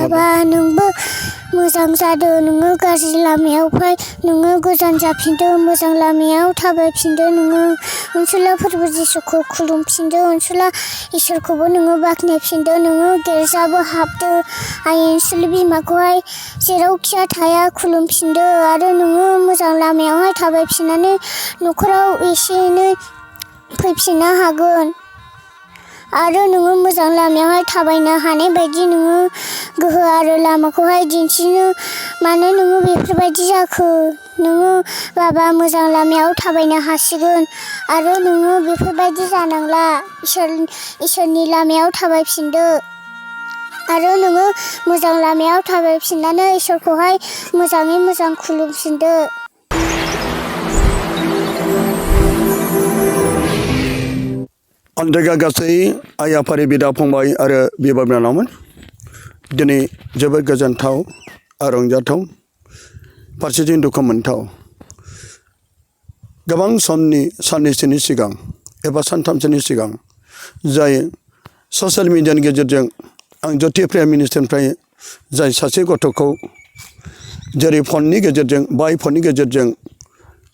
बाबा नोंबो मोजां जादो नोङो गाज्रि लामायाव फै नोङो गोजान जाफिनदो मोजां लामायाव थाबायफिनदो नोङो अनसुला फोरबो जिसुखौ खुलुमफिनदो अनसुला इसोरखौबो नोङो बाख्नायफिनदो नोङो गिर्जाबो हाबदो आइ अनसुलि बिमाखौहाय जेरावखिया थाया खुलुमफिनदो आरो नोङो मोजां लामायावहाय थाबायफिननानै न'खराव एसे एनै फैफिननो हागोन आरो नोङो मोजां लामायावहाय थाबायनो हानाय बायदि नोङो गोहो आरो लामाखौहाय दिन्थिनो मानो नोङो बेफोरबायदि जाखो नोङो बाबा मोजां लामायाव थाबायनो हासिगोन आरो नोङो बेफोरबायदि जानांला इसोरनि लामायाव थाबायफिनदो आरो नोङो मोजां लामायाव थाबायफिननानै इसोरखौहाय मोजाङै मोजां खुलुमफिनदो अन्दायगा गासै आइ आफारि बिदा फंबाय आरो बिब' बिनानावमोन दिनै जोबोद गोजोनथाव आरो रंजाथाव फारसेथिं दुखु मोनथाव गोबां समनि साननैसोनि सिगां एबा सानथामसोनि सिगां जाय ससियेल मिडियानि गेजेरजों आं ज्योति प्राइम मिनिस्टारनिफ्राय जाय सासे गथ'खौ जेरै फननि गेजेरजों बाय फननि गेजेरजों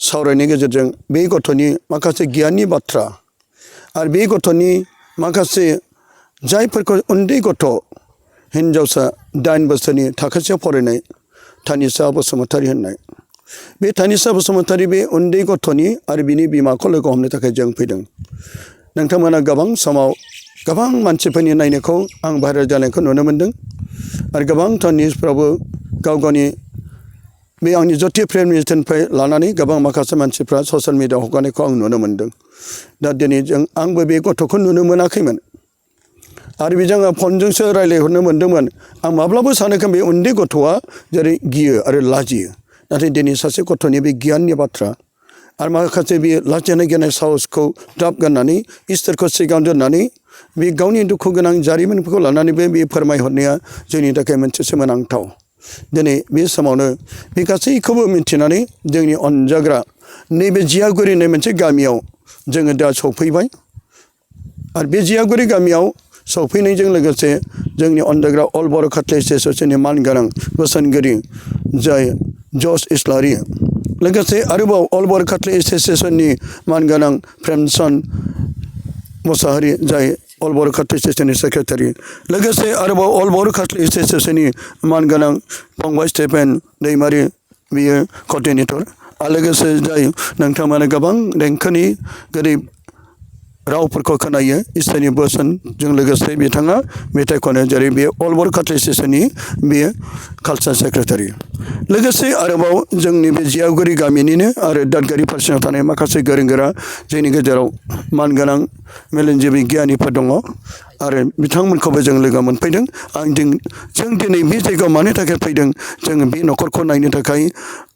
सावरायनायनि गेजेरजों बे गथ'नि माखासे गियाननि बाथ्रा आरो बे गथ'नि माखासे जायफोरखौ उन्दै गथ' हिन्जावसा 9 बोसोरनि थाखोसेयाव फरायनाय थानिसा बसुमतारी होननाय बे थानिसा बसुमतारी बे उन्दै गथ'नि आरो बिनि बिमाखौ लोगो हमनो थाखाय जों फैदों नोंथांमोना गोबां समाव गोबां मानसिफोरनि नायनायखौ आं भाइरेल जानायखौ नुनो मोनदों आरो गोबांथार निउसफ्रावबो गाव गावनि बे आंनि ज्योति प्राइम मिनिस्टारनिफ्राय लानानै गोबां माखासे मानसिफ्रा ससियेल मिडियाआव हगारनायखौ आं नुनो मोनदों दा दिनै आंबो बे गथ'खौ नुनो मोनाखैमोन आरो बेजों आं फनजोंसो रायज्लायहरनो मोनदोंमोन आं माब्लाबो सानाखै बे उन्दै गथ'आ जेरै गियो आरो लाजियो नाथाय दिनै सासे गथ'नि बे गियाननि बाथ्रा आरो माखासे बे लाजिनाय गिनाय साहसखौ द्राब गारनानै इसोरखौ सिगां दोननानै बे गावनि दुखु गोनां जारिमिनफोरखौ लानानैबो बे फोरमायहरनाया जोंनि थाखाय मोनसे सोमोनांथाव दिनै बे समावनो बे गासैखौबो मिथिनानै जोंनि अनजाग्रा नैबे जियागुरि होननाय मोनसे गामियाव जोङो दा सफैबाय आरो बे जियागुरि गामियाव सफैनायजों लोगोसे जोंनि अनजाग्रा अल बर' खाथलि एस'सियेसननि मानगोनां बोसोनगिरि जाय जस इस्लारि लोगोसे आरोबाव अल बर' खाथलि एस'सियेसननि मानगोनां प्रेमचंद मुसाहारि जाय अल बर' खाथलि एस'सियेसननि सेक्रेटारि लोगोसे आरोबाव अल बर' खाथलि एस'सियेसननि मानगोनां फंबाय स्टेफेन दैमारि बियो कअर्डिनेटर आरो लोगोसे जाय नोंथांमोना गोबां देंखोनि गोरिब रावफोरखौ खोनायो इसोरनि बोसोनजों लोगोसे बिथाङा मेथाइ खनो जेरै बे अल बर' खाथलि एस'सियेसननि बेयो कालचार सेक्रेटारि लोगोसे आरोबाव जोंनि बे जियागुरि गामिनिनो आरो दादगारि फारसेयाव थानाय माखासे गोरों गोरा जोंनि गेजेराव मानगोनां मेलेमजिबि गियानिफोर दङ आरो बिथांमोनखौबो जों लोगो मोनफैदों जों दिनै बे जायगायाव मानि थाखाय फैदों जोङो बे न'खरखौ नायनो थाखाय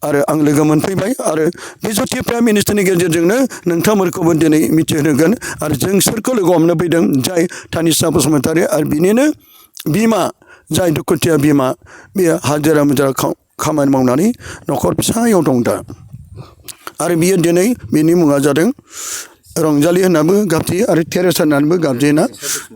आरो आं लोगो मोनफैबाय आरो बे ज्योति प्राइम मिनिस्टारनि गेजेरजोंनो नोंथांमोनखौबो दिनै मिथिहोगोन आरो जों सोरखौ लोगो हमनो फैदों जाय थानिसा बसुमतारी आरो बिनिनो बिमा जाय दुखुथिया बिमा बे हाजिरा मुजिरा खामानि मावनानै न'खर फिसायाव दं दा आरो बियो दिनै बिनि मुङा जादों रंजालि होननाबो गाबज्रियो आरो टेरेसा होननानैबो गाबज्रियोना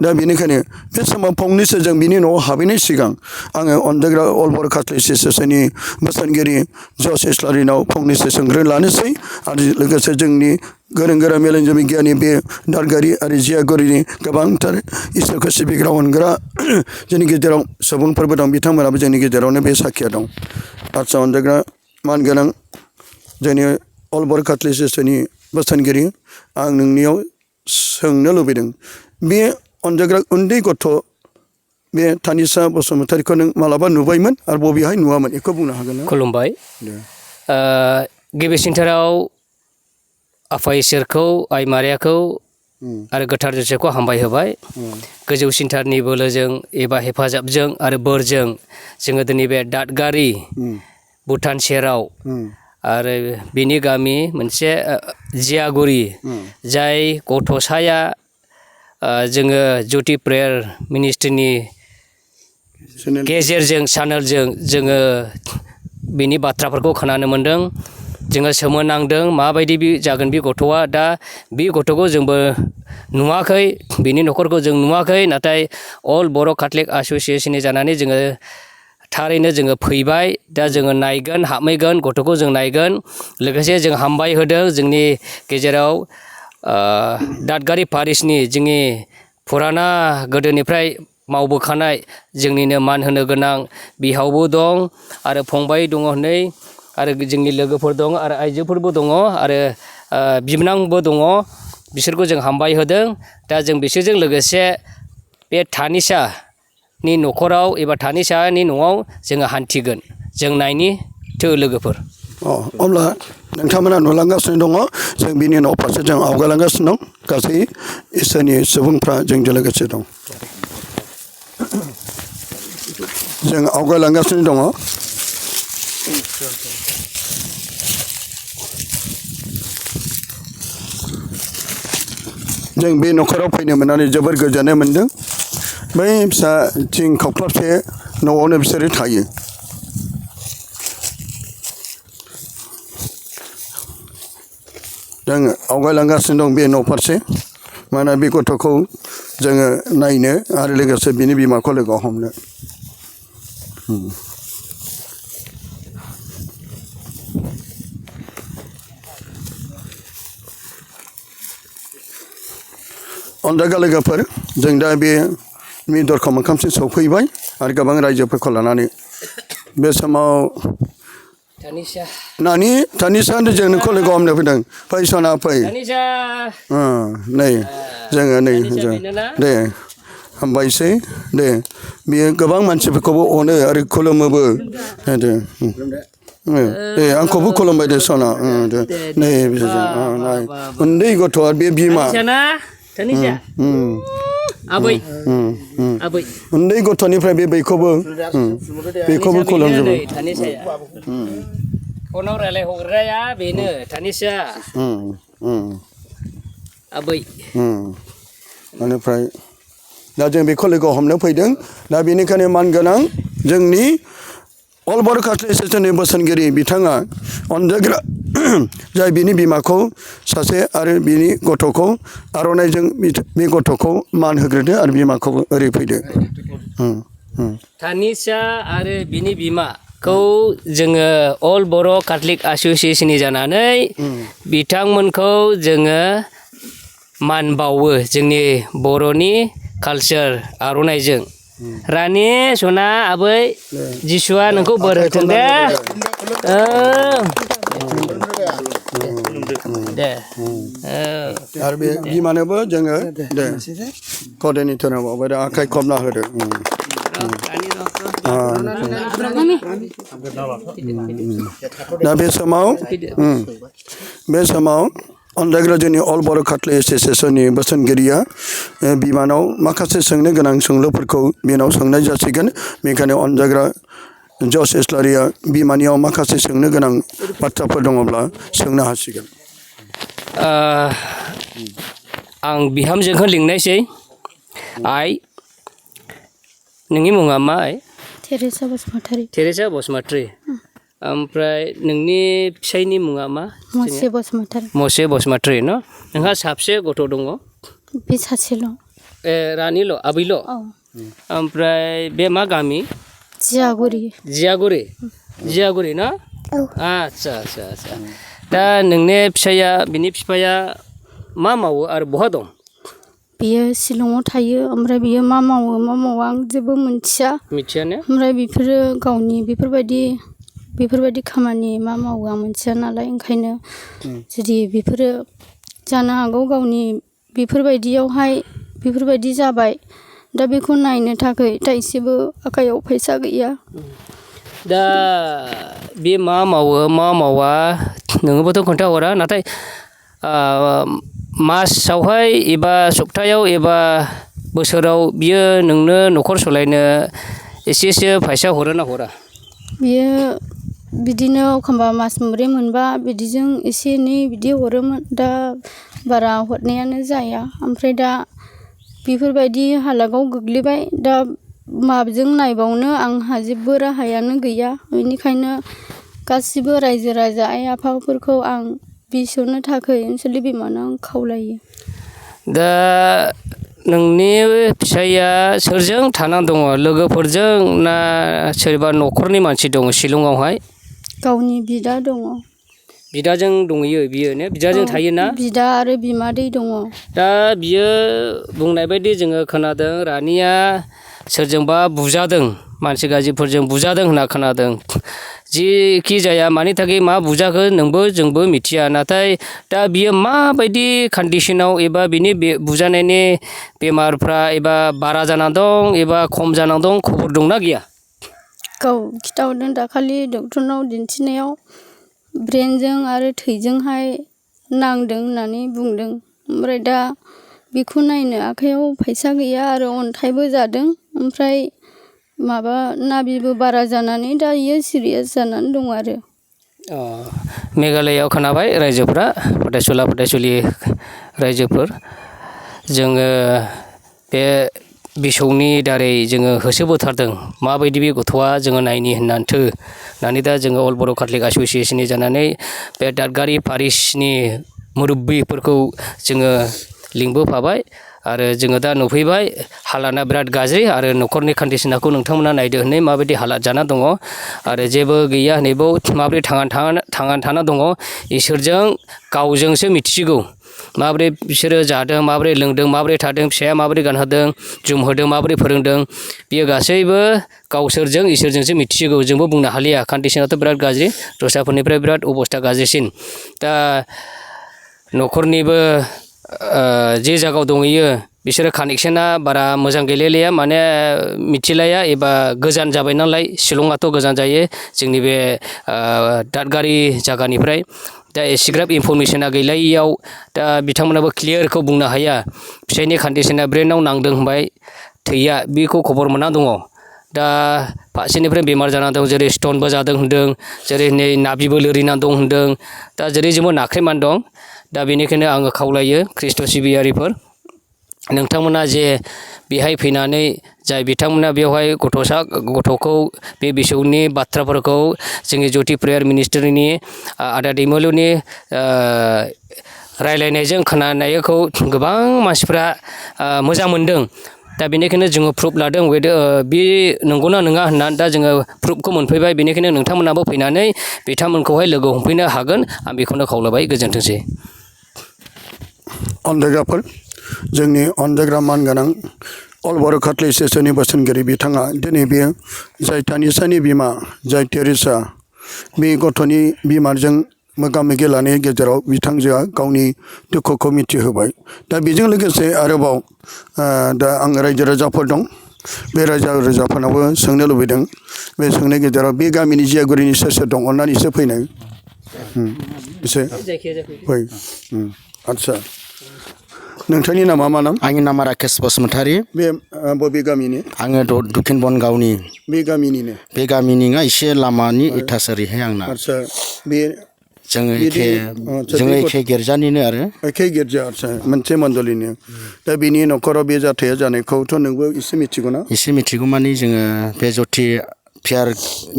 दा बेनिखायनो बे समाव फंनैसो जों बिनि न'आव हाबैनाय सिगां आङो अनजाग्रा अल बर' खाथलि एस'सियेसननि बोसोनगिरि जस इस्लारिनाव फंनैसो सोंग्रोनो लानोसै आरो लोगोसे जोंनि गोरों गोरा मेलेमजिबि गियानि बे दादगारि आरो जियागुरिनि गोबांथार इसोरखौ सिबिग्रा अनग्रा जोंनि गेजेराव सुबुंफोरबो दं बिथांमोनाबो जोंनि गेजेरावनो बे साखिया दं आदसा अनजाग्रा मानगोनां जोंनि अल बर' खाथलि एस'सियेसननि बोसोनगिरि आं नोंनियाव सोंनो लुबैदों बे अनजाग्रा उन्दै गथ' बे थानिसा बसुमतारीखौ नों मालाबा नुबायमोन आरो बबेहाय नुवामोन बेखौ बुंनो हागोन ना? खुलुमबाय गिबिसिनथाराव आफा इसोरखौ आइ मारियाखौ आरो गोथार जोसेफखौ हामबाय होबाय गोजौसिनथारनि बोलोजों एबा हेफाजाबजों आरो बोरजों जोङो दिनै बे दादगारि भुटान सेराव आरो बिनि गामि मोनसे जियागुरि जाय गथ'साया जोङो ज्योति प्रेयार मिनिस्ट्रिनि गेजेरजों चेनेलजों जोङो बिनि बाथ्राफोरखौ खोनानो मोन्दों जोङो सोमोनांदों माबायदि जागोन बे गथ'आ दा बे गथ'खौ जोंबो नुवाखै बिनि न'खरखौ जों नुवाखै नाथाय अल बर' केथलिक एस'सियेसननि जानानै जोङो थारैनो जोङो फैबाय दा जोङो नायगोन हाबहैगोन गथ'खौ जों नायगोन लोगोसे जों हामबाय होदों जोंनि गेजेराव दादगारि पारिसनि जोंनि फुराना गोदोनिफ्राय मावबोखानाय जोंनिनो मान होनो गोनां बिहावबो दं आरो फंबाय दङ हनै आरो जोंनि लोगोफोर दं आरो आइजोफोरबो दङ आरो बिबोनांबो दङ बिसोरखौ जों हामबाय होदों दा जों बिसोरजों लोगोसे बे थानिसानि न'खराव एबा थानिसानि न'आव जोङो हान्थिगोन जों नायनि थो लोगोफोर अब्ला नोंथांमोना नुलांगासिनो दङ जों बिनि उनाव फारसे जों आवगायलांगासिनो दं गासै इसोरनि सुबुंफ्रा जोंजों लोगोसे दं जों आवगायलांगासिनो दङ जों बे न'खराव फैनो मोननानै जोबोर गोजोननाय मोन्दों बै फिसा थिं खावख्लाबसे न'आवनो बिसोरो थायो जों आवगायलांगासिनो दं बे न' फारसे मानोना बे गथ'खौ जोङो नायनो आरो लोगोसे बिनि बिमाखौ लोगो हमनो अनजागा लोगोफोर जों दा बे दरखं मोखांसिम सफैबाय आरो गोबां रायजोफोरखौ लानानै बे समाव थानिसा जों नोंखौ लोगो हमनो फैदों फै सना फै नै जोङो नै दे हामबायसै दे बियो गोबां मानसिफोरखौबो अनो आरो खुलुमोबो दे आंखौबो खुलुमबाय दे सना दे नै नाय उन्दै गथ'आ बे बिमा आबै उन्दै गथ'निफ्राय बेखौबो खुलुमजोबो फनाव रायलायहरग्राया बेनो थानिसा आबै बेनिफ्राय दा जों बेखौ लोगो हमनो फैदों दा बेनिखायनो मानगोनां जोंनि अल बर' काथलिक एस'सियेसननि बोसोनगिरि बिथाङा अनजाग्रा जाय बिनि बिमाखौ सासे आरो बिनि गथ'खौ आर'नाइजों बे गथ'खौ मान होग्रोदो आरो बिमाखौबो ओरै फैदो थानिसा आरो बिनि बिमाखौ जोङो अल बर' काथलिक एस'सियेसननि जानानै बिथांमोनखौ जोङो मान बावो जोंनि बर'नि कालचार आर'नाइजों रानि सना आबै जिसुआ नोंखौ बोर होथों दे दे आरो बे बिमानोबो जोङो दे कदेनि धोरोमाव आखाइ खबना होदो दा बे समाव अनजाग्रा जोंनि अल बर' काथलिक एस'सियेसननि बोसोनगिरिया बिमानाव माखासे सोंनो गोनां सोंलुफोरखौ बेनाव सोंनाय जासिगोन बेनिखायनो अनजाग्रा जस इस्लारिया बिमानियाव माखासे सोंनो गोनां बाथ्राफोर दङब्ला सोंनो हासिगोन आं बिहामजोखौ लिंनायसै आइ नोंनि मुङा मा आइ टेरेसा बसुमतारी ओमफ्राय नोंनि फिसायनि मुङा मा मसे बसुमतारी न नोंहा साबसे गथ' दङ बे सासेल' रानिल' आबैल' ओमफ्राय बे मा गामि जियागुरि ना आदसा दा नोंनि फिसाया बिनि बिफाया मा मावो आरो बहा दं बियो शिलंआव थायो ओमफ्राय बियो मा मावो आं जेबो मिथियानो ओमफ्राय बिफोरो गावनि बेफोरबायदि खामानि मा मावो आं मिथिया नालाय ओंखायनो जुदि बेफोरो जानो हागौ गावनि बेफोरबायदि जाबाय दा बेखौ नायनो थाखाय दा एसेबो आखायाव फैसा गैया दा बे मा मावो मा मावा नोङोबोथ' खोन्थाहरा नाथाय मासावहाय एबा सप्तायाव एबा बोसोराव बियो नोंनो न'खर सालायनो एसेसो फैसा हरो ना हरा बियो बिदिनो एखमबा मास मोनब्रै मोनबा बिदिजों एसे एनै बिदि हरोमोन दा बारा हरनायानो जाया ओमफ्राय दा बेफोरबायदि हालोदाव गोग्लैबाय दा माजों नायबावनो आंहा जेबो राहायानो गैया बेनिखायनो गासिबो रायजो राजा आइ आफाफोरखौ आं बिसोरनो थाखाय ओनसोलनि बिमानाव आं खावलायो दा नोंनि फिसाइया सोरजों थानानै दङ लोगोफोरजों ना सोरबा न'खरनि मानसि दङ शिलंआवहाय गावनि बिदा दङ बिदाजों दंहैयो बियो ने बिदाजों थायोना बिदा आरो बिमादै दङ दा बियो बुंनाय बायदि जोङो खोनादों रानिया सोरजोंबा बुजादों मानसि गाज्रिफोरजों बुजादों होनना खोनादों जिखि जाया मानि थाखाय मा बुजाखो नोंबो जोंबो मिथिया नाथाय दा बियो माबायदि कन्डिसनाव एबा बिनि बे बुजानायनि बेमारफ्रा एबा बारा जाना दं एबा खम जाना दं खबर दंना गैया गाव खिथाहरदों दाखालि डक्टरनाव दिन्थिनायाव ब्रेनजों आरो थैजोंहाय नांदों होननानै बुंदों ओमफ्राय दा बेखौ नायनो आखाइयाव फैसा गैया आरो अन्थाइबो जादों ओमफ्राय माबा नाबिबो बारा जानानै दा इयो सिरियास जानानै दं आरो मेघालयआव खोनाबाय रायजोफ्रा फरायसुला फरायसुलि रायजोफोर जोङो बे बिसौनि दारै जोङो होसोबोथारदों माबायदि बे गथ'आ जोङो नायनि होननानै दा जोङो अल बर' काथलिक एस'सियेसननि जानानै बे दादगारि पारिसनि मुरब्बिफोरखौ जोङो लिंबोफाबाय आरो जोङो दा नुफैबाय हालादा बिराद गाज्रि आरो न'खरनि कन्डिसनाखौ नोंथांमोना नायदो हनै माबायदि हालाद जाना दङ आरो जेबो गैया हनैबाव माबोरै थांनानै थाना दङ इसोरजों गावजोंसो मिथिसिगौ माबोरै बिसोरो जादों माबोरै लोंदों माबोरै थादों फिसाया माबोरै गानहोदों जोमहोदों माबोरै फोरोंदों बियो गासैबो गावसोरजों इसोरजोंसो मिथिसिगौ जोंबो बुंनो हालिया कन्डिसनाथ' बिराद गाज्रि दस्राफोरनिफ्राय बिराद अबस्था गाज्रिसिन दा न'खरनिबो जे जायगायाव दंहैयो बिसोरो कानेक्सना बारा मोजां गैलायलाया माने मिथिलाया एबा गोजान जाबाय नालाय शिलंआथ' गोजान जायो जोंनि बे दादगारि जायगानिफ्राय दा एसेग्राब इनफरमेसना गैलायियाव दा बिथांमोनाबो क्लियारखौ बुंनो हाया फिसायनि कन्डिसना ब्रेनाव नांदों होनबाय थैया बेखौ खबर मोना दङ दा फारसेनिफ्राय बेमार जाना दं जेरै स्टनबो जादों होनदों जेरै नै नाभिबो लोरिना दं होनदों दा जेरै जोंबो नाख्रेबनानै दं दा बेनिखायनो आङो खावलायो ख्रिस्ट' सिबियारिफोर नोंथांमोना जे बेहाय फैनानै जाय बिथांमोना बेवहाय गथ'खौ बे बिसौनि बाथ्राफोरखौ जोंनि ज्यति प्रेयार मिनिस्ट्रिनि आदा दैमालुनि रायलायनायजों खोनानायखौ गोबां मानसिफ्रा मोजां मोनदों दा बेनिखायनो जोङो प्रुफ लादों बे नंगौना नङा होननानै दा जोङो प्रुफखौ मोनफैबाय बेनिखायनो नोंथांमोनाबो फैनानै बिथांमोनखौहाय लोगो हमफैनो हागोन आं बेखौनो खावलायबाय गोजोन्थोंसै अनजायग्राफोर जोंनि अनजायग्रा मानगोनां अल बर' काथलिक एस'सियेसननि बोसोनगिरि बिथाङा दिनै बेयो जाय तानिसानि बिमा जाय टेरेसा बे गथ'नि बिमाजों मोगा मोगि लानायनि गेजेराव बिथांजोआ गावनि दुखुखौ मिथिहोबाय दा बेजों लोगोसे आरोबाव दा आं रायजो राजाफोर दं बे रायजो राजाफोरनावबो सोंनो लुबैदों बे सोंनायनि गेजेराव बे गामिनि जियागुरिनि सोर सोर दं अननानै एसे फैनाय एसे फै आदसा नोंथांनि नामा मा नाम आंनि नामा राकेश बसुमतारी बे बबे गामिनि आङो दक्षिण बनगावनि बे गामिनिनो बे गामिनि नङा एसे लामानि इटासारिहाय आंना आदसा बे जोङो एखे गिर्जानिनो आरो एखे गिर्जा आदसा मोनसे मण्डलिनि दा बिनि न'खराव बे जाथाया जानायखौथ' नोंबो एसे मिथिगौ ना एसे मिथिगौ मानि जोङो बे ज्यति प्रेयार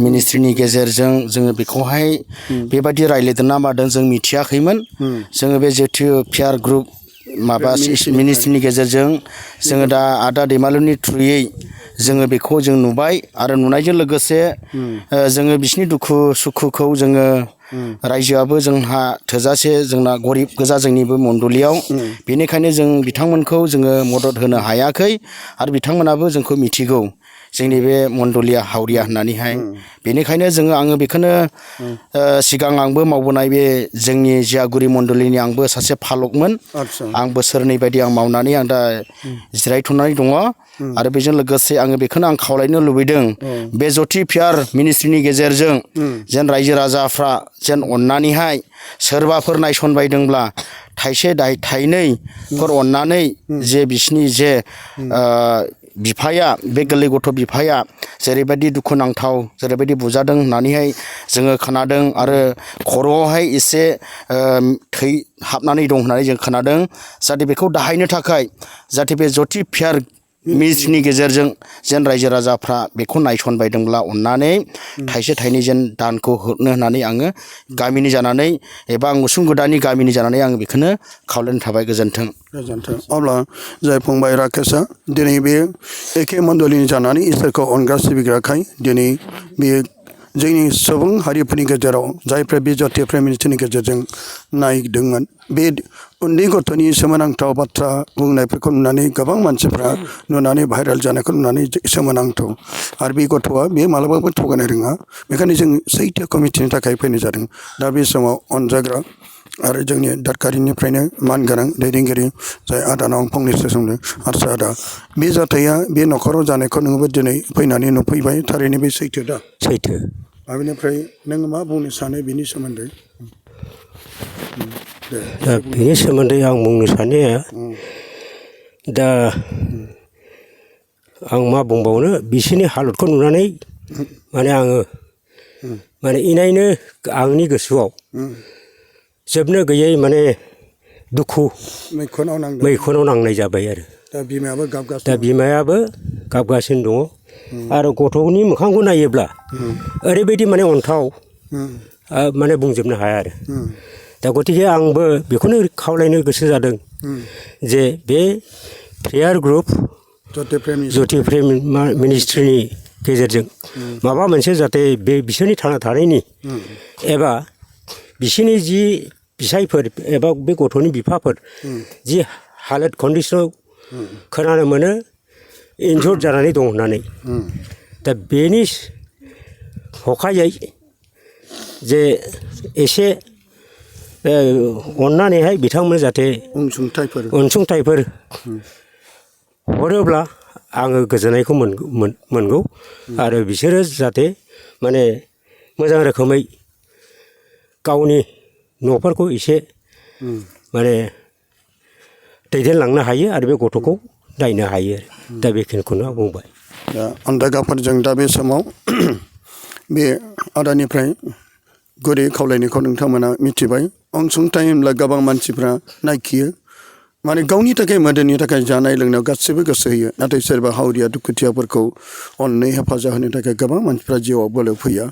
मिनिस्ट्रिनि गेजेरजों जोङो बेखौहाय बेबायदि रायज्लायदों ना मादों जों मिथियाखैमोन जोङो बे ज्यति प्रेयार ग्रुप माबा मिनिस्ट्रिनि गेजेरजों जोङो दा आदा दैमालुनि थ्रुयै जोङो बेखौ जों नुबाय आरो नुनायजों लोगोसे जोङो बिसिनि दुखु सुखुखौ जोङो रायजोआबो जोंहा थोजासे जोंना गरिब गोजा जोंनिबो मण्डलियाव बेनिखायनो जों बिथांमोनखौ जोङो मदद होनो हायाखै आरो बिथांमोनाबो जोंखौ मिथिगौ जोंनि बे मण्डलिया हावरिया होननानैहाय बेनिखायनो आङो बेखौनो सिगां आंबो मावबोनाय बे जोंनि जियागुरि मण्डलिनि आंबो सासे फालकमोन आं बोसोरनै बायदि आं मावनानै आं दा जिरायथ'नानै दङ आरो बेजों लोगोसे आङो बेखौनो आं खावलायनो लुबैदों बे ज्यति प्रेयार मिनिस्ट्रिनि गेजेरजों जेन रायजो राजाफ्रा जेन अननानैहाय सोरबाफोर नायसनबायदोंब्ला थाइसे थाइनैफोर अननानै जे बिसिनि जे बिफाया बे गोरलै गथ' बिफाया जेरैबायदि दुखुनांथाव जेरैबायदि बुजादों होननानैहाय जोङो खोनादों आरो खर'आवहाय एसे थै हाबनानै दं होननानै जों खोनादों जाहाथे बेखौ दाहायनो थाखाय जाहाथे बे ज्यति प्रेयार मिनिस्ट्रिनि गेजेरजों जेन रायजो राजाफ्रा बेखौ नायसनबायदोंब्ला अननानै थाइसे थाइनै जेन दानखौ हरनो होननानै आङो गामिनि जानानै एबा आं उसुं गोदाननि गामिनि जानानै आङो बेखौनो खावलायनाय थाबाय गोजोन्थों। गोजोन्थों। अब्ला जाय फंबाय राकेशआ दिनै बे एखे मण्डलिनि जानानै इसोरखौ अनग्रा सिबिग्राखाय दिनै बेयो जोंनि सुबुं हारिफोरनि गेजेराव जायफ्रा बे जातीय प्रेम मिनिस्ट्रिनि गेजेरजों नायदोंमोन बे उन्दै गथ'नि सोमोनांथाव बाथ्रा बुंनायफोरखौ नुनानै गोबां मानसिफ्रा नुनानै भाइरेल जानायखौ नुनानै सोमोनांथाव आरो बे गथ'आ बे मालाबाबो थगायनो रोङा बेखायनो जों सैथोखौ मिथिनो थाखाय फैनाय जादों। दा बे समाव अनजाग्रा आरो जोंनि दादगारिनिफ्रायनो मानगोनां दैदेनगिरि जाय आदानाव आं फंनैसो सोंदों हारसा आदा बे जाथाया बे न'खराव जानायखौ नोंबो दिनै फैनानै नुफैबाय थारैनो बे सैथो दा? सैथो। आरो बेनिफ्राय नों मा बुंनो सानो बेनि सोमोन्दै? दा बेनि सोमोन्दै आं बुंनो सानो दा आं मा बुंबावनो बिसोरनि हालोदखौ नुनानै माने आङो माने इनायनो आंनि गोसोआव जोबनो गैयै माने दुखु मैखुनाव नांनाय जाबाय आरो। दा बिमायाबो गाबगासिनो दङ आरो गथ'नि मोखांखौ नायोब्ला ओरैबायदि माने अन्थाव माने बुंजोबनो हाया आरो। दा गतिके आंबो बेखौनो खावलायनो गोसो जादों जे बे प्रेयार ग्रुप जातीय प्रेम मिनिस्ट्रिनि गेजेरजों माबा मोनसे जाहाथे बे बिसोरनि थांना थानायनि एबा बिसोरनि जि फिसायफोर एबा बे गथ'नि बिफाफोर जि हालोद कन्डिसनाव खोनानो मोनो इनजुर्ड जानानै दं होननानै दा बेनि हखायै जे एसे अननानैहाय बिथांमोन जाहाथे अनसुंथाइफोर हरोब्ला आङो गोजोननायखौ मोनगौ आरो बिसोरो जाहाथे माने मोजां रोखोमै गावनि न'फोरखौ एसे माने दैदेनलांनो हायो आरो बे गथ'खौ नायनो हायो दा बेखिनिखौनो आं बुंबाय। दा अनदाइगाफोरजों दा बे समाव बे आदानिफ्राय गुरै खावलायनायखौ नोंथांमोना मिथिबाय। अनसुंथाइ होनब्ला गोबां मानसिफ्रा नायखियो माने गावनि थाखाय मोदोमनि थाखाय जानाय लोंनायाव गासैबो गोसो होयो नाथाय सोरबा हावरिया दुखुथियाफोरखौ अननो हेफाजाब होनो थाखाय गोबां मानसिफ्रा जिउआव बोलो फैया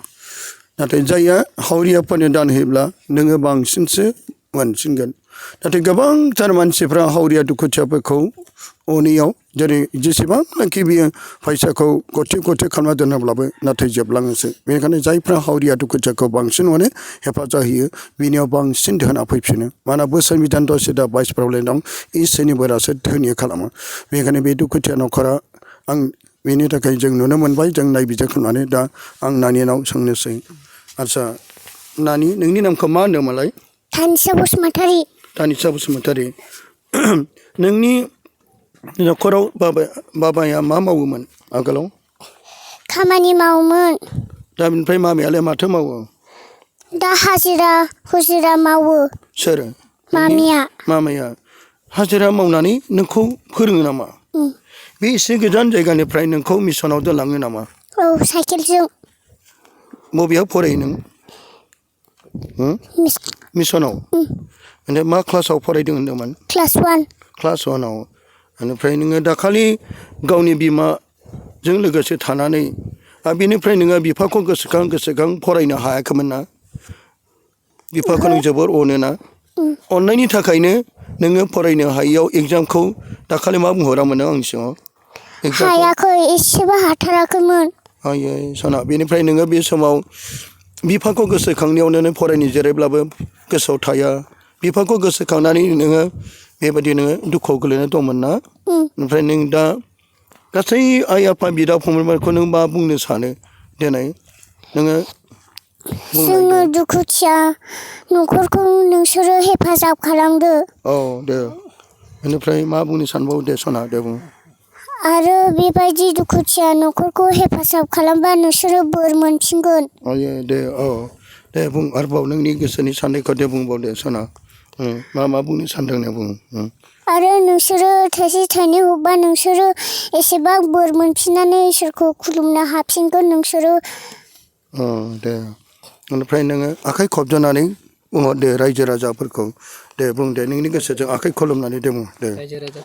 नाथाय जायहा हावरियाफोरनो दान होयोब्ला नोङो बांसिनसो मोनसिनगोन। नाथाय गोबांथार मानसिफ्रा हावरिया दुखुथियाफोरखौ अनियाव जेरै जेसेबांनाखि बियो फैसाखौ गथे गथे खालामना दोनोब्लाबो नाथाय जोबलाङोसो। बेनिखायनो जायफ्रा हावरिया दुखुथियाखौ बांसिन अनो हेफाजाब होयो बिनियाव बांसिन धोना फैफिनो। मानोना बोसोर बिधान दसे दा 22 प्रब्लेम दं इसोरनि बोरासो धोनि खालामो। बेनिखायनो बे दुखुथिया न'खरा आं बेनि थाखाय जों नुनो मोनबाय जों नायबिजिर खालामनानै दा आं नानिनाव सोंनोसै। आदसा नानि नोंनि नामखौ मा होनदोंमोनलाय? तानिसा बसुमतारी। तानिसा बसुमतारी। नोंनि न'खराव बाबाया मा मावोमोन आगोलाव? खामानि मावोमोन। दा बेनिफ्राय मामियालाय माथो मावो? दा हाजिरा हुजिरा मावो। सोर? मामिया। मामिया हाजिरा मावनानै नोंखौ फोरोङो नामा? बे एसे गोजान जायगानिफ्राय नोंखौ मिसनाव दोनलाङो नामा? औ साइकेलजों। बबेयाव फरायो नों? मिसनाव? ओमफ्राय मा क्लासाव फरायदों होनदोंमोन? क्लास 1। क्लास 1आव। बेनिफ्राय नोङो दाखालि गावनि बिमाजों लोगोसे थानानै बेनिफ्राय नोङो बिफाखौ गोसोखां फरायनो हायाखैमोन ना? बिफाखौ नों जोबोर अनोना? अननायनि थाखायनो नोङो फरायनो हायियाव एग्जामखौ दाखालि मा बुंहरामोन नों आंनि सिगाङाव? हायाखै एसेबो हाथाराखैमोन। आयै सना बेनिफ्राय नोङो बे समाव बिफाखौ गोसोखांनायावनो नों फरायनो जिरायब्लाबो गोसोआव थाया। बिफाखौ गोसोखांनानै नोङो बेबायदि नोङो दुखुआव गोलैना दंमोन ना? ओमफ्राय नों दा गासै आइ आफा बिदा फंबायफोरखौ नों मा बुंनो सानो देनाय नोङो? जोङो दुखुथिया न'खरखौ नोंसोरो हेफाजाब खालामदो। औ दे बेनिफ्राय मा बुंनो सानबावो दे सना दे बुं। आरो बेबायदि दुखुथिया न'खरखौ हेफाजाब खालामबा नोंसोरो बोर मोनफिनगोन। आयै दे औ दे बुं आरोबाव नोंनि गोसोनि साननायखौ दे बुंबाव दे सना। मा बुंनो सानदों दे बुं। आरो नोंसोरो थाइसे थाइनै हरबा नोंसोरो एसेबां बोर मोनफिननानै इसोरखौ खुलुमनो हाफिनगोन नोंसोरो। दे बेनिफ्राय नोङो आखाइ खबजानानै बुंहर दे रायजो राजाफोरखौ दे बुं दे नोंनि गोसोजों आखाइ खलमनानै दे बुं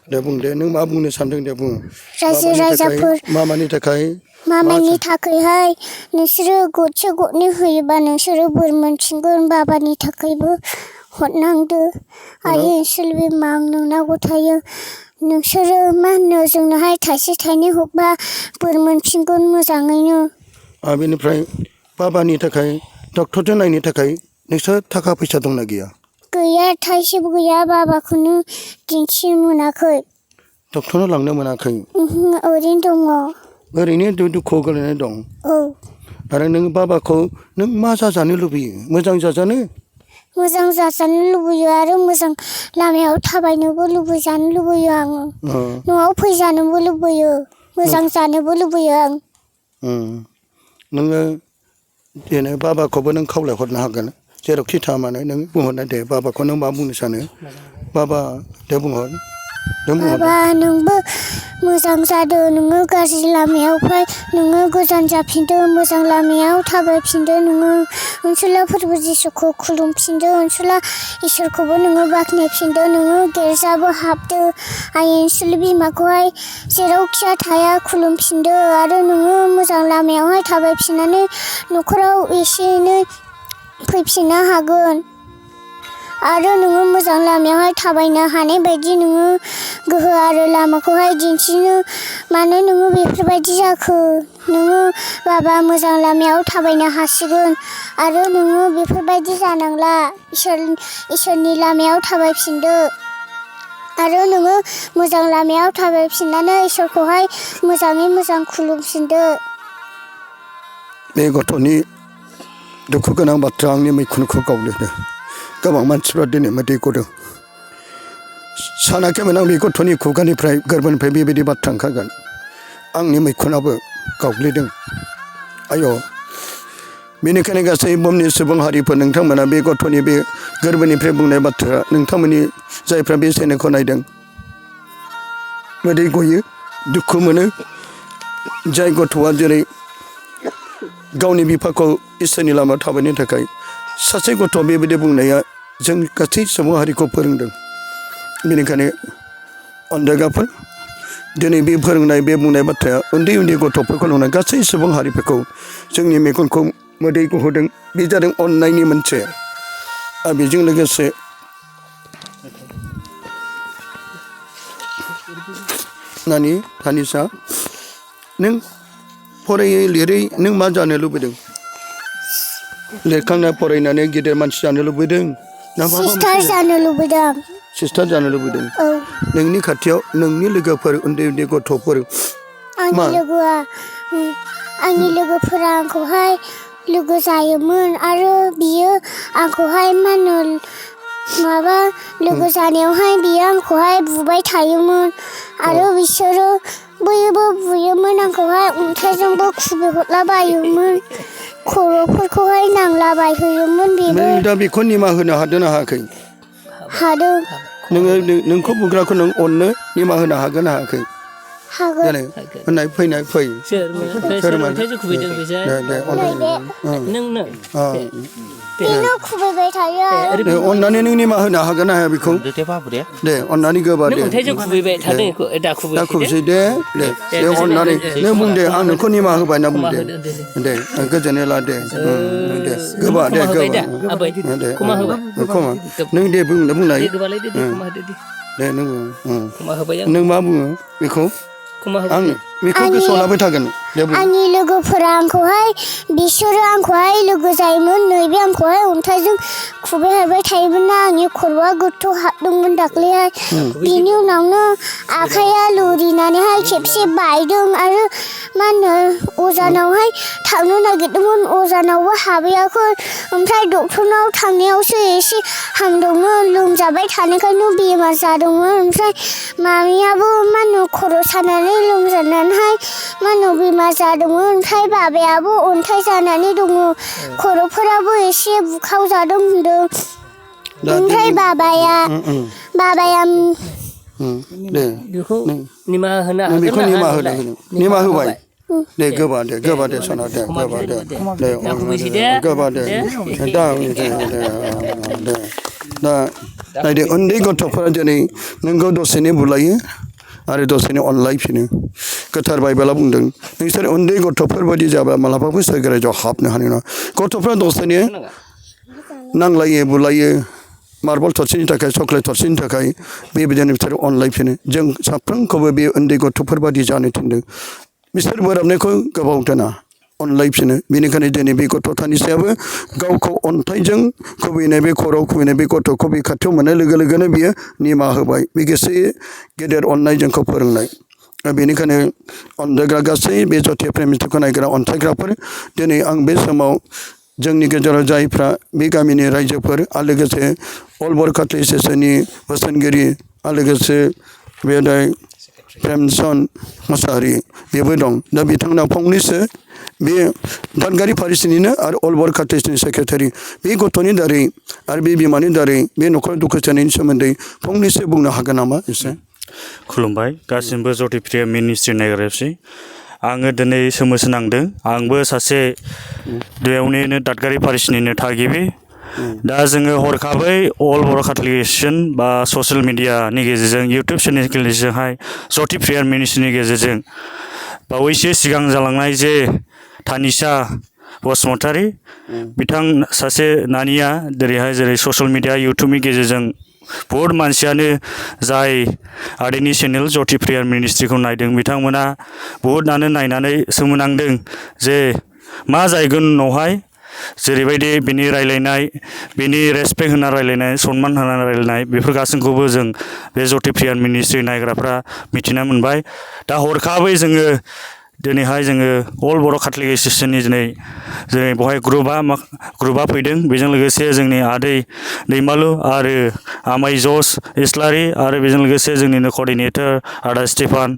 दे बुं दे नों मा बुंनो सानदों दे बुं रायजो राजाफोर मामानि थाखाय मामानि थाखायहाय नोंसोरो गरसे गरनै होयोबा नोंसोरो बोर मोनफिनगोन बाबानि थाखायबो हरनांदो आयै इसोर बिमा आं नोंनाव गथायो नोंसोरो मा होनो जोंनोहाय थाइसे थाइनै हरबा बोर मोनफिनगोन मोजाङैनो बेनिफ्राय बाबानि थाखाय डक्टरजों नायनो थाखाय नोंसोर थाखा फैसा दंना गैया गैया थाइसेबो गैया बाबाखौनो दिन्थिनो मोनाखै डक्टरनाव लांनो मोनाखै ओरैनो दङ ओरैनो दुखुआव गोलैनानै दं औ आरो नों बाबाखौ नों मा जाजानो लुबैयो मोजां जाजानो लुबैयो आरो मोजां लामायाव थाबायनोबो जानो लुबैयो आङो न'आव फैजानोबो लुबैयो मोजां जानोबो लुबैयो आं नोङो दिनै बाबाखौबो नों खावलायहरनो हागोन जेरावखि थाङा मानो नों बुंहरनाय दे बाबाखौ नों मा बुंनो सानो बाबा दे बुंहर बाबा नोंबो मोजां जादो नोङो गाज्रि लामायाव फै नोङो गोजान जाफिनदो मोजां लामायाव थाबायफिनदो नोङो अनसुला फोरबो जिसुखौ खुलुमफिनदो अनसुला इसोरखौबो नोङो बाख्नायफिनदो नोङो गिर्जाबो हाबदो आइ अनसुलि बिमाखौहाय जेरावखिया थाया खुलुमफिनदो आरो नोङो मोजां लामायावहाय थाबायफिननानै न'खराव एसे एनै फैफिननो हागोन आरो नोङो मोजां लामायावहाय थाबायनो हानाय बायदि नोङो गोहो आरो लामाखौहाय दिन्थिनो मानो नोङो बेफोरबायदि जाखो नोङो बाबा मोजां लामायाव थाबायनो हासिगोन आरो नोङो बेफोरबायदि जानांला इसोरनि लामायाव थाबायफिनदो आरो नोङो मोजां लामायाव थाबायफिननानै इसोरखौहाय मोजाङै मोजां खुलुमफिनदो बे गथ'नि दुखु गोनां बाथ्रा आंनि मैखुनखौ गावलेदों गोबां मानसिफ्रा दिनै मोदै गदों सानाखैमोन आं बे गथ'नि खुगानिफ्राय गोरबोनिफ्राय बेबायदि बाथ्रा ओंखारगोन आंनि मैखुनाबो गावग्लिदों आय' बेनिखायनो गासै बुहुमनि सुबुं हारिफोर नोंथांमोना बे गथ'नि बे गोरबोनिफ्राय बुंनाय बाथ्रा नोंथांमोननि जायफ्रा बे चेनेलखौ नायदों मोदै गयो दुखु मोनो जाय गथ'आ जेरै गावनि बिफाखौ इसोरनि लामायाव थाबायनो थाखाय सासे गथ' बेबायदि बुंनाया जों गासै सुबुं हारिखौ फोरोंदों बेनिखायनो अनजायगाफोर दिनै बे फोरोंनाय बे बुंनाय बाथ्राया उन्दै उन्दै गथ'फोरखौ नुनाय गासै सुबुं हारिफोरखौ जोंनि मेगनखौ मोदै गहोदों बे जादों अननायनि मोनसे आरो बेजों लोगोसे तानिसा नों फरायै लिरै नों मा जानो लुबैदों लिरखांना फरायनानै गिदिर मानसि जानो लुबैदों ना सिस्टार जानो लुबैदों सिस्टार जानो लुबैदों नोंनि खाथियाव नोंनि लोगोफोर उन्दै उन्दै गथ'फोर आंनि लोगोफोरा आंखौहाय लोगो जायोमोन आरो बियो आंखौहाय मा होनो माबा लोगो जानायावहाय बियो आंखौहाय बुबाय थायोमोन आरो बिसोरो बैयोबो बुयोमोन आंखौहाय अन्थाइजोंबो खुबैहरलाबायोमोन खर'फोरखौहाय नांलाबायहोयोमोन बेबो दा बेखौ निमाहा होनो हादों ना हायाखै हादों नोङो नोंखौ बुग्राखौ नों अननो निमाहा होनो हागोन ना हायाखै हागोन होननाय फैनाय फै सोरमोन खुबैदों बेसोर नोंनो बेनो खुबैबाय थायो अननानै नों निमाहा होनो हागोन ना हाया बेखौ दे अननानै गोबा दे अन्थाइजों खुबैबाय थादों दा खुबैसै दे अननानै नों बुं दे आं नोंखौ निमाहा होबाय होनना बुं दे गोजोननाय ला दे गोबा दे गोबा नों दे बुंनाय दे नों मा बुङो बेखौ आं बेखौ गोसोआव लाबाय थागोन आंनि लोगोफोरा आंखौहाय बिसोरो आंखौहाय लोगो जायोमोन नैबे आंखौहाय अन्थाइजों खुबैहरबाय थायोमोन ना आंनि खर'आ गोथौ हाबदोंमोन दाख्लैहाय बिनि उनावनो आखाइया लोरिनानैहाय खेबसे बायदों आरो मा होनो अजानावहाय थांनो नागिरदोंमोन अजानावबो हाबहैयाखै ओमफ्राय डक्टरनाव थांनायावसो एसे हामदोंमोन लोमजाबाय थानायखायनो बेमार जादोंमोन ओमफ्राय मामियाबो मा होनो खर' सानानै लोमजानानैहाय मा होनो बेमार जादोंमोन ओमफ्राय बाबायाबो अन्थाइ जानानै दङ खर'फोराबो एसे बुखावजादों होनदों ओमफ्राय बाबाया दे बेखौ निमाहा होनो बेखौ निमाहा होबाय दे गोबा दे सना दे गोबा दे गोबा दे दा नायदो उन्दै गथ'फोरा दिनै नोंखौ दसेनो बुलायो आरो दसेनो अनलायफिनो गोथार बाइबेला बुंदों नोंसोर उन्दै गथ'फोर बायदि जाबा मालाबाबो सोरगोराव हाबनो हानाय नङा गथ'फ्रा दसेनो नांलायो बुलायो मार्बल थरसेनि थाखाय चक्लेट थरसेनि थाखाय बेबायदिनो बिसोर अनलायफिनो जों साफ्रोमखौबो बे उन्दै गथ'फोर बायदि जानो थिनदों बिसोर बोराबनायखौ गोबाव दोना अनलायफिनो बेनिखायनो दिनै बे गथ' सानैसोआबो गावखौ अन्थाइजों खुबैनाय बे खर'आव खुबैनाय बे गथ'खौ बे खाथियाव मोननाय लोगो लोगोनो बियो निमाहा होबाय बे गेसे गेदेर अननाय जोंखौ फोरोंनाय बेनिखायनो अनजायग्रा गासै बे जथि प्रेमिस्टखौ नायग्रा अनसायग्राफोर दिनै आं बे समाव जोंनि गेजेराव जायफ्रा बे गामिनि रायजोफोर आरो लोगोसे अल बर' काथलिक एस'सिएशननि बोसोनगिरि आरो लोगोसे बेदाय प्रेमचन मोसाहारि बेबो दं दा बिथांमोना फंनैसो बे दादगारि फारिसिनिनो आरो अल बर' काथलिकनि सेक्रेटारि बे गथ'नि दारै आरो बे बिमानि दारै बे न'खर दुखु जानायनि सोमोन्दै फंनैसो बुंनो हागोन नामा एसे खुलुमबाय गासिबो जथि प्रिया मिनिस्ट्रि नायग्राफसै आङो दिनै सोमोनांदों आंबो सासे बेयावनो दादगारि फारिसिनिनो थागिबि दा जोङो हरखाबै अल बर' काथलिक एस'सिएशन बा ससियेल मिडियानि गेजेरजों इउटुब चेनेलनि गेजेरजोंहाय जथि प्रिया मिनिस्ट्रिनि गेजेरजों बावैसो सिगां जालांनाय जे तानिसा बसुमतारी बिथां सासे नानिया जेरै ससियेल मिडिया इउटुबनि गेजेरजों बहुद मानसियानो जाय आदैनि चेनेल जथि प्रिया मिनिस्ट्रिखौ नायदों बिथांमोना बहुदआनो नायनानै सोमोनांदों जे मा जाहैगोन उनावहाय जेरैबायदि बिनि रायलायनाय बिनि रेसपेक्ट होना रायलायनाय सनमान होना रायलायनाय बेफोर गासैखौबो जों बे जथि प्रिया मिनिस्ट्रि नायग्राफ्रा मिथिना मोनबाय दा हरखाबै जोङो दिनैहाय जोङो अल बर' काथलिक एस'सिएशननि दिनै बेवहाय ग्रुपआ फैदों बेजों लोगोसे जोंनि आदै दैमालु आरो आमाइ जस इस्लारि आरो बेजों लोगोसे जोंनिनो कअर्डिनेटर आदा स्टिफान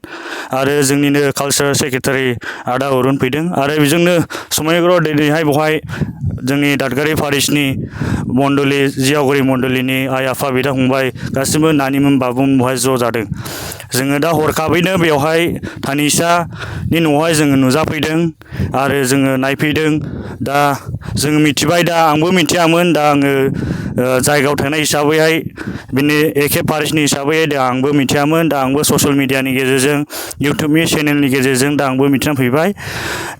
आरो जोंनिनो कालचारेल सेक्रेटारि आदा अरुण फैदों आरो बेजोंनो समायग्र दिनैहाय बेवहाय जोंनि दादगारि पारिसनि मण्डलि जियागुरि मण्डलिनि आइ आफा बिदा फंबाय गासिबो नानिमोन बाबुमोन बेवहाय ज' जादों जोङो दा हरखाबैनो बेवहाय तानिसानि न'आवहाय जोङो नुजाफैदों आरो जोङो नायफैदों दा जोङो मिथिबाय दा आंबो मिथियामोन दा आङो जायगायाव थानाय हिसाबैहाय बिनि एखे पारिसनि हिसाबै दा आंबो मिथियामोन दा आंबो ससियेल मिडियानि गेजेरजों इउटुबनि चेनेलनि गेजेरजों दा आंबो मिथिना फैबाय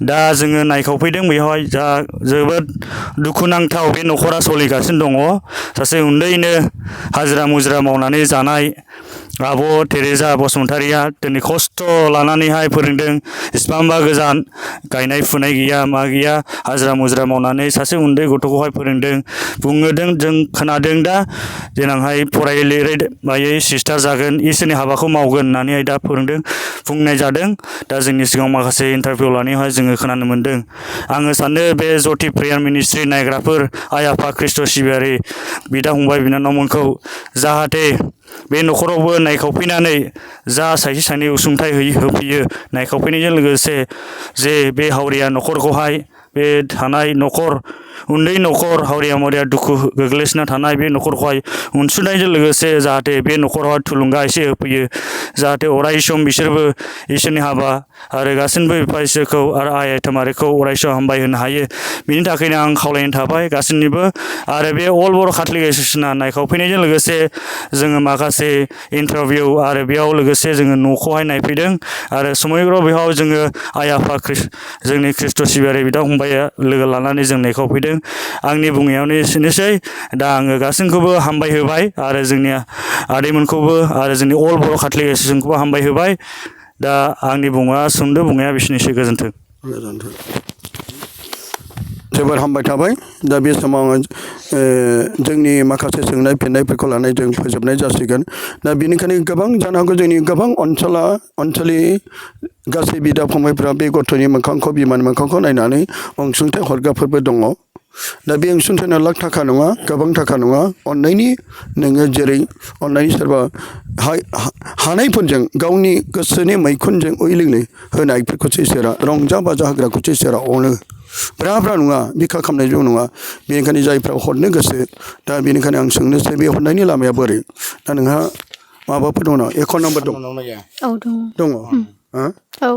दा जोङो नायखावफैदों बेवहाय जा जोबोद दुखुनांथाव बे न'खरा सोलिगासिनो दङ सासे उन्दैनो हाजिरा मुजिरा मावनानै जानाय आब' टेरेसा बसुमतारिया दिनै खस्थ' लानानैहाय फोरोंदों इसिबांबा गोजान गायनाय फुनाय गैया मा गैया हाजिरा मुजिरा मावनानै सासे उन्दै गथ'खौहाय फोरोंदों बुंदों जों खोनादों दा देनांहाय फरायै लिरै मायै सिस्टार जागोन इसोरनि हाबाखौ मावगोन होननानैहाय दा फोरोंदों बुंनाय जादों दा जोंनि सिगाङाव माखासे इन्टारभिउ लानायावहाय जोङो खोनानो मोन्दों आङो सानो बे जथि प्रेयार मिनिस्ट्रि नायग्राफोर आइ आफा ख्रिस्ट' सिबियारि बिदा फंबाय बिनानावमोनखौ जाहाथे बे न'खरावबो नायखावफैनानै जा सासे सानै अनसुंथाइ होफैयो नायखावफैनायजों लोगोसे जे बे हावरिया न'खरखौहाय बे थानाय न'खर उन्दै न'खर हावरिया मावरिया दुखु गोग्लैसोना थानाय बे न'खरखौहाय अनसुंथाइजों लोगोसे जाहाथे बे न'खरावहाय थुलुंगा एसे होफैयो जाहाथे अराय सम बिसोरबो इसोरनि हाबा आरो गासैबो बिफा इसोरखौ आरो आइ आयथामारिखौ अराय सम हामबाय होनो हायो बिनि थाखायनो आं खावलायनाय थाबाय गासैनिबो आरो बे अल बर' काथलिक एस'सिएशना नायखावफैनायजों लोगोसे जोङो माखासे इन्टारभिउ आरो बेयाव लोगोसे जोङो न'खौहाय नायफैदों आरो समयग्र बेयाव जोङो आइ आफा जोंनि ख्रिस्ट' सिबियारि बिदा फंबाया लोगो लानानै जों नायखावफैदों आंनि बुंनायावनो एसेनोसै दा आङो गासैखौबो हामबाय होबाय आरो जोंनि आदैमोनखौबो आरो जोंनि अल बर' काथलिक एस'सिएशनखौबो हामबाय होबाय दा आंनि सुंद' बुंनाया बिसोरनिसै गोजोन्थों जोबोर हामबाय थाबाय दा बे समाव आङो जोंनि माखासे सोंनाय फिन्नायफोरखौ लानाय जों फोजोबनाय जासिगोन दा बेनिखायनो गोबां जानो हागौ जोंनि गोबां ओनसोलनि गासै बिदा फंबायफ्रा बे गथ'नि मोखांखौ बिमानि मोखांखौ नायनानै अनसुंथाइ हरग्राफोरबो दङ दा बे अनसुंथाइया लाख थाखा नङा गोबां थाखा नङा अननायनि नोङो जेरै अननायनि सोरबा हानायफोरजों गावनि गोसोनि मैखुनजों उइलिंलि होनायफोरखौसो इसोरा रंजा बाजा होग्राखौसो इसोरा अनो ब्रा नङा बिखा खालामनायजों नङा बेनिखायनो जायफ्रा हरनो गोसो दा बेनिखायनो आं सोंनोसै बे हरनायनि लामाया बोरै दा नोंहा माबाफोर दङ ना एकाउन्ट नाम्बार दं औ दङ दङ औ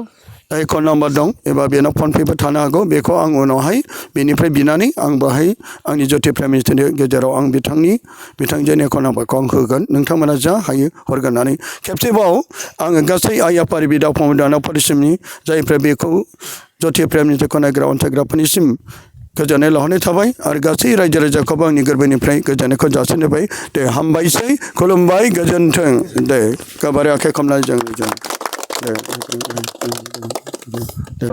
एकाउन्ट नाम्बार दं एबा बेनाव फन पेबो थानो हागौ बेखौ आं उनावहाय बेनिफ्राय बिनानै आं बाहाय आंनि जथि प्राइम मिनिस्टारनि गेजेराव आं बिथांजोनि एकाउन्ट नाम्बारखौ आं होगोन नोंथांमोना जा हायो हरगोन होननानै खेबसेबाव आङो गासै आइ आफारि बिदा फंबाय दानाफोरसिमनि जायफ्रा बेखौ जथि प्राइम मिनिस्टारखौ नायग्रा अनसायग्राफोरनिसिम गोजोननाय लाहरनाय थाबाय आरो गासै रायजो राजाखौबो आंनि गोरबोनिफ्राय गोजोननायखौ जासिनबाय दे हामबायसै खुलुमबाय गोजोन्थों दे गोबारै आखाइ खबनानै जों दे